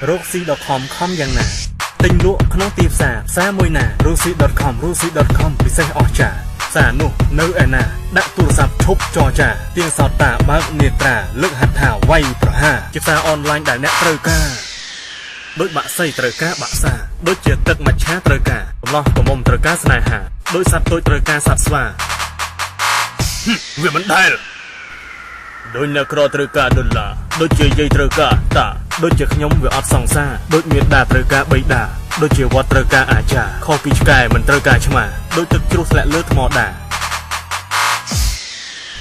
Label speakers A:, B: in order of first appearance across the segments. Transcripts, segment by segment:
A: roxy.com ខំយ៉ាងណាទិញលក់ក្នុងទីផ្សារមួយណា roxy.com ពិសេសអស្ចារ្យផ្សារនោះនៅឯណាដាក់ទូរស័ព្ទឈប់ចរចាទៀងសោតតាបើកនេត្រាលើកហាត់ថាវាយប្រហារជាផ្សារអនឡាញដែលអ្នកត្រូវការដូចបាក់សីត្រូវការបាក់សាដូចជាទឹកមច្ឆាត្រូវការកំឡោះកមុំត្រូវការស្នេហាដូចសត្វតូចត្រូវការសត្វស្វាវាមិនដែលដូចអ្នកក្រត្រូវការដុល្លារដូចជាយាយត្រូវការតាដូចជាខ្ញុំវាអត់សង្សារដូចមានតាត្រូវការបៃតាដូចជាវត្តត្រូវការអាចារ្យខុសពីឆ្កែមិនត្រូវការឆ្មាដូចទឹកជ្រោះធ្លាក់លើថ្មដា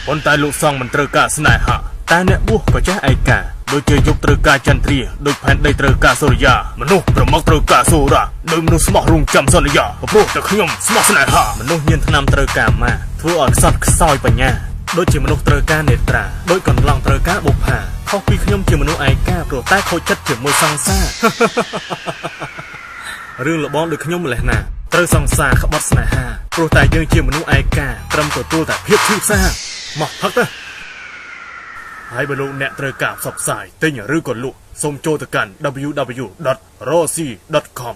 A: ប៉ុន្តែលោកសង្ឃមិនត្រូវការស្នេហាតែអ្នកបួសក៏ចេះឯកាដូចជាយុគត្រូវការចន្ទ្រាដូចផែនដីត្រូវការសូរិយាមនុស្សប្រមុខត្រូវការសូរាដោយមនុស្សស្មោះរងចាំសន្យាព្រោះតែខ្ញុំស្មោះស្នេហាមនុស្សមានថ្នាំត្រូវការម៉ាធ្វើឲ្យខ្សត់ខ្សោយបញ្ញាដូចជាមនុស្សត្រូវការនេត្រាដូចកន្លងត្រូវការបុប្ផាខុសពីខ្ញុំជាមនុស្សឯកាព្រោះតែខូចចិត្តជាមួយសង្សាររឿងលបងដូចខ្ញុំម្លេះណាត្រូវសង្សារក្បត់ស្នេហាព្រោះតែយើងជាមនុស្សឯកាត្រឹមទទួលតែភាពឈឺផ្សាមកផឹកទៅហើយបើលោកអ្នកត្រូវការផ្សព្វផ្សាយទិញឬក៏លក់សូមចូលទៅកាន់ www.roxy.com